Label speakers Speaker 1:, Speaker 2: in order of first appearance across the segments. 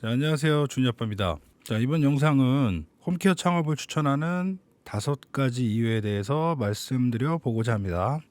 Speaker 1: 안녕하세요, 준이아빠입니다. 자, 이번 영상은 홈케어 창업을 추천하는 5가지 이유에 대해서 말씀드려 보고자 합니다.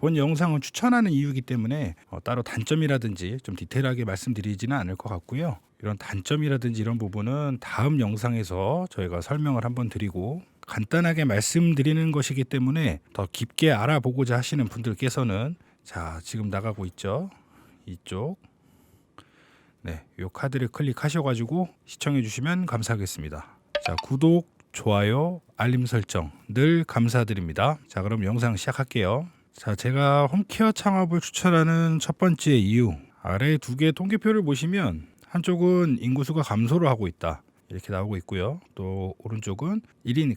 Speaker 1: 본 영상은 추천하는 이유이기 때문에 따로 단점이라든지 좀 디테일하게 말씀드리지는 않을 것 같고요. 이런 단점이라든지 이런 부분은 다음 영상에서 저희가 설명을 한번 드리고, 간단하게 말씀드리는 것이기 때문에 더 깊게 알아보고자 하시는 분들께서는, 자, 지금 나가고 있죠, 이쪽, 네, 이 카드를 클릭하셔가지고 시청해 주시면 감사하겠습니다. 자, 구독, 좋아요, 알림 설정 늘 감사드립니다. 자, 그럼 영상 시작할게요. 자, 제가 홈케어 창업을 추천하는 첫 번째 이유, 아래 2개 통계표를 보시면 한쪽은 인구수가 감소를 하고 있다, 이렇게 나오고 있고요. 또 오른쪽은 1인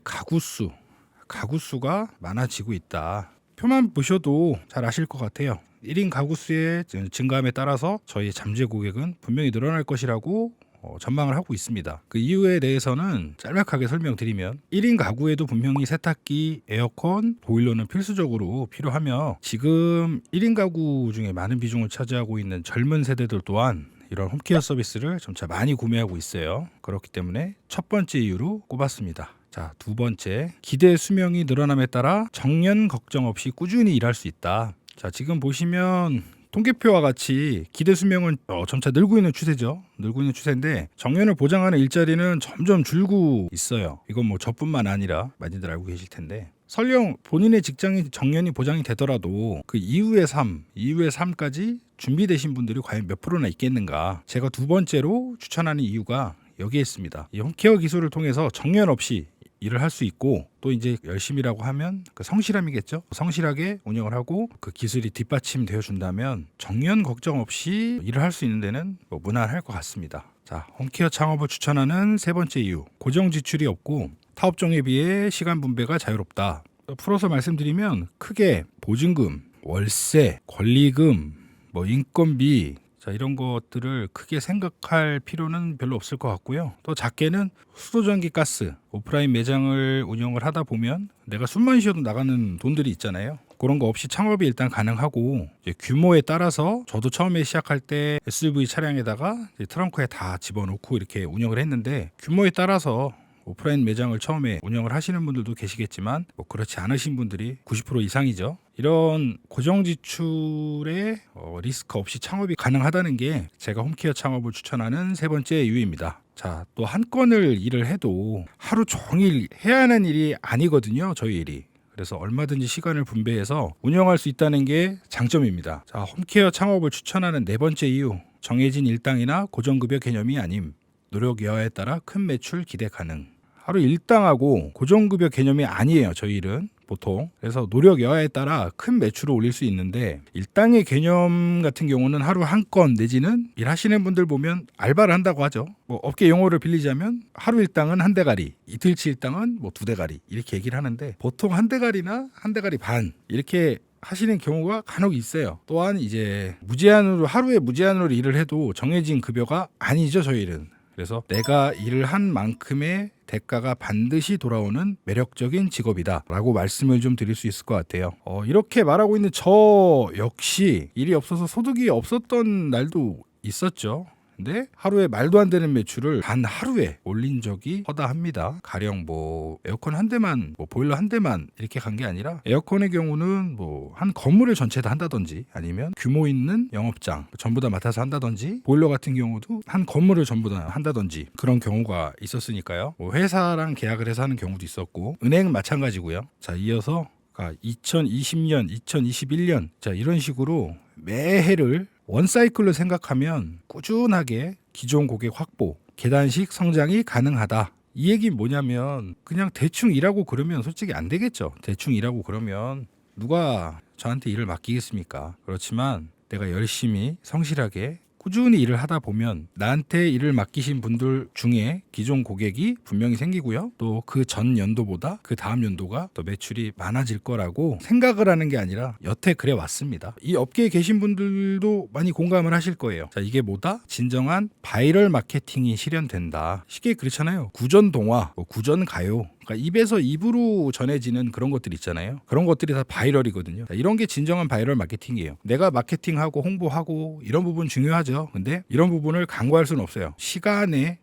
Speaker 1: 가구수가 많아지고 있다. 표만 보셔도 잘 아실 것 같아요. 1인 가구수의 증감에 따라서 저희 잠재 고객은 분명히 늘어날 것이라고 전망을 하고 있습니다. 그 이유에 대해서는 짤막하게 설명드리면, 1인 가구에도 분명히 세탁기, 에어컨, 보일러는 필수적으로 필요하며, 지금 1인 가구 중에 많은 비중을 차지하고 있는 젊은 세대들 또한 이런 홈케어 서비스를 점차 많이 구매하고 있어요. 그렇기 때문에 첫 번째 이유로 꼽았습니다. 자, 2번째, 기대 수명이 늘어남에 따라 정년 걱정 없이 꾸준히 일할 수 있다. 자, 지금 보시면 통계표와 같이 기대 수명은 점차 늘고 있는 추세죠. 늘고 있는 추세인데 정년을 보장하는 일자리는 점점 줄고 있어요. 이건 뭐 저뿐만 아니라 많이들 알고 계실 텐데, 설령 본인의 직장이 정년이 보장이 되더라도 그 이후의 삶까지 준비되신 분들이 과연 몇 프로나 있겠는가. 제가 2번째로 추천하는 이유가 여기에 있습니다. 이 홈케어 기술을 통해서 정년 없이 일을 할 수 있고, 또 이제 열심히라고 하면 그 성실함이겠죠. 성실하게 운영을 하고 그 기술이 뒷받침되어 준다면 정년 걱정 없이 일을 할 수 있는 데는 무난할 것 같습니다. 자, 홈케어 창업을 추천하는 3번째 이유, 고정 지출이 없고 타업종에 비해 시간 분배가 자유롭다. 풀어서 말씀드리면 크게 보증금, 월세, 권리금, 인건비, 자, 이런 것들을 크게 생각할 필요는 별로 없을 것 같고요. 또 작게는 수도전기 가스, 오프라인 매장을 운영을 하다 보면 내가 숨만 쉬어도 나가는 돈들이 있잖아요. 그런 거 없이 창업이 일단 가능하고, 이제 규모에 따라서 저도 처음에 시작할 때 SUV 차량에다가 트렁크에 다 집어넣고 이렇게 운영을 했는데, 규모에 따라서 오프라인 매장을 처음에 운영을 하시는 분들도 계시겠지만 그렇지 않으신 분들이 90% 이상이죠. 이런 고정 지출에 리스크 없이 창업이 가능하다는 게 제가 홈케어 창업을 추천하는 3번째 이유입니다. 자, 또 한 건을 일을 해도 하루 종일 해야 하는 일이 아니거든요, 저희 일이. 그래서 얼마든지 시간을 분배해서 운영할 수 있다는 게 장점입니다. 자, 홈케어 창업을 추천하는 4번째 이유, 정해진 일당이나 고정급여 개념이 아님, 노력 여하에 따라 큰 매출 기대 가능. 하루 일당하고 고정급여 개념이 아니에요, 저희 일은 보통. 그래서 노력 여하에 따라 큰 매출을 올릴 수 있는데, 일당의 개념 같은 경우는 하루 한 건 내지는 일하시는 분들 보면 알바를 한다고 하죠. 업계 용어를 빌리자면 하루 일당은 한 대가리, 이틀치 일당은 2대가리, 이렇게 얘기를 하는데, 보통 한 대가리나 한 대가리 반 이렇게 하시는 경우가 간혹 있어요. 또한 이제 하루에 무제한으로 일을 해도 정해진 급여가 아니죠, 저희 일은. 그래서 내가 일을 한 만큼의 대가가 반드시 돌아오는 매력적인 직업이다 라고 말씀을 좀 드릴 수 있을 것 같아요. 이렇게 말하고 있는 저 역시 일이 없어서 소득이 없었던 날도 있었죠. 근데 하루에 말도 안 되는 매출을 단 하루에 올린 적이 허다합니다. 가령 에어컨 한 대만, 보일러 한 대만 이렇게 간 게 아니라, 에어컨의 경우는 한 건물을 전체 다 한다든지, 아니면 규모 있는 영업장 전부 다 맡아서 한다든지, 보일러 같은 경우도 한 건물을 전부 다 한다든지, 그런 경우가 있었으니까요. 회사랑 계약을 해서 하는 경우도 있었고, 은행은 마찬가지고요. 자, 이어서 2020년, 2021년, 자, 이런 식으로 매해를 원사이클로 생각하면 꾸준하게 기존 고객 확보, 계단식 성장이 가능하다. 이 얘기는 뭐냐면, 그냥 대충 일하고 그러면 솔직히 안 되겠죠. 대충 일하고 그러면 누가 저한테 일을 맡기겠습니까? 그렇지만 내가 열심히 성실하게 꾸준히 일을 하다 보면 나한테 일을 맡기신 분들 중에 기존 고객이 분명히 생기고요. 또 그 전 연도보다 그 다음 연도가 더 매출이 많아질 거라고 생각을 하는 게 아니라 여태 그래 왔습니다. 이 업계에 계신 분들도 많이 공감을 하실 거예요. 자, 이게 뭐다? 진정한 바이럴 마케팅이 실현된다. 쉽게 그렇잖아요. 구전 동화, 구전 가요. 그러니까 입에서 입으로 전해지는 그런 것들 있잖아요. 그런 것들이 다 바이럴이거든요. 자, 이런 게 진정한 바이럴 마케팅이에요. 내가 마케팅하고 홍보하고 이런 부분 중요하죠. 근데 이런 부분을 강구할 수는 없어요. 시간의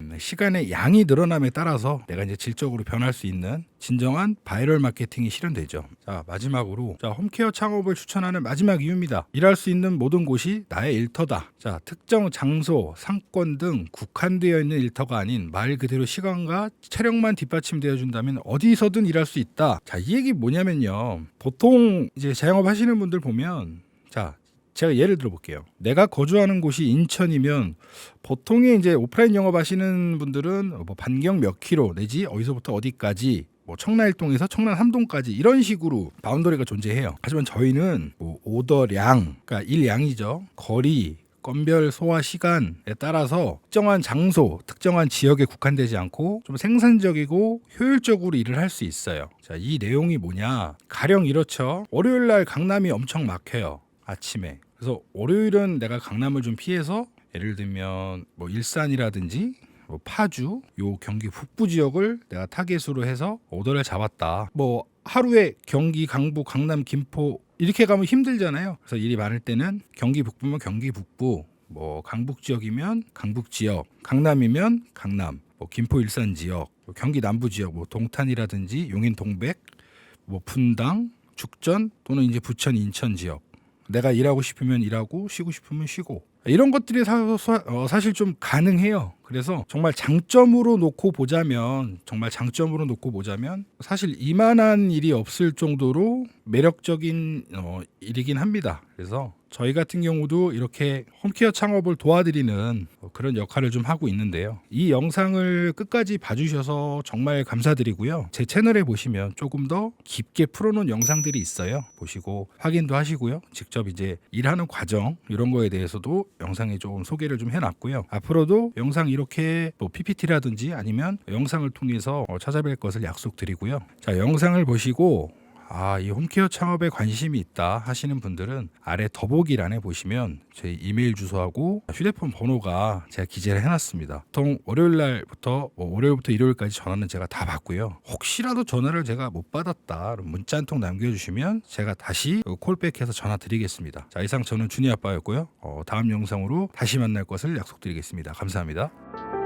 Speaker 1: 양이 늘어남에 따라서 내가 이제 질적으로 변할 수 있는 진정한 바이럴 마케팅이 실현되죠. 자, 마지막으로 홈케어 창업을 추천하는 마지막 이유입니다. 일할 수 있는 모든 곳이 나의 일터다. 자, 특정 장소, 상권 등 국한되어 있는 일터가 아닌 말 그대로 시간과 체력만 뒷받침되어 준다면 어디서든 일할 수 있다. 자, 이 얘기 뭐냐면요. 보통 이제 자영업 하시는 분들 보면, 자, 제가 예를 들어 볼게요. 내가 거주하는 곳이 인천이면 보통의 이제 오프라인 영업 하시는 분들은 뭐 반경 몇 킬로 내지 어디서부터 어디까지, 뭐 청라일동에서 청라 함동까지 이런 식으로 바운더리가 존재해요. 하지만 저희는 뭐 오더량, 그러니까 일량이죠. 거리, 건별 소화 시간에 따라서 특정한 장소, 특정한 지역에 국한되지 않고 좀 생산적이고 효율적으로 일을 할 수 있어요. 자, 이 내용이 뭐냐? 가령 이렇죠. 월요일 날 강남이 엄청 막혀요. 아침에. 그래서 월요일은 내가 강남을 좀 피해서 예를 들면 뭐 일산이라든지 뭐 파주, 요 경기 북부 지역을 내가 타겟으로 해서 오더를 잡았다. 뭐 하루에 경기, 강북, 강남, 김포 이렇게 가면 힘들잖아요. 그래서 일이 많을 때는 경기 북부면 경기 북부, 뭐 강북 지역이면 강북 지역, 강남이면 강남, 뭐 김포 일산 지역, 뭐 경기 남부 지역, 뭐 동탄이라든지 용인 동백, 뭐 분당, 죽전 또는 이제 부천 인천 지역. 내가 일하고 싶으면 일하고 쉬고 싶으면 쉬고 이런 것들이 사실 좀 가능해요. 그래서 정말 장점으로 놓고 보자면 사실 이만한 일이 없을 정도로 매력적인 일이긴 합니다. 그래서 저희 같은 경우도 이렇게 홈케어 창업을 도와드리는 그런 역할을 좀 하고 있는데요. 이 영상을 끝까지 봐주셔서 정말 감사드리고요. 제 채널에 보시면 조금 더 깊게 풀어놓은 영상들이 있어요. 보시고 확인도 하시고요. 직접 이제 일하는 과정 이런 거에 대해서도 영상에 좀 소개를 좀 해놨고요. 앞으로도 영상 이렇게 뭐 PPT라든지 아니면 영상을 통해서 찾아뵐 것을 약속드리고요. 자, 영상을 보시고 이 홈케어 창업에 관심이 있다 하시는 분들은 아래 더보기란에 보시면 제 이메일 주소하고 휴대폰 번호가 제가 기재를 해놨습니다. 보통 월요일부터 일요일까지 전화는 제가 다 받고요. 혹시라도 전화를 제가 못 받았다 문자 한 통 남겨주시면 제가 다시 콜백해서 전화 드리겠습니다. 자, 이상 저는 준이 아빠였고요. 다음 영상으로 다시 만날 것을 약속드리겠습니다. 감사합니다.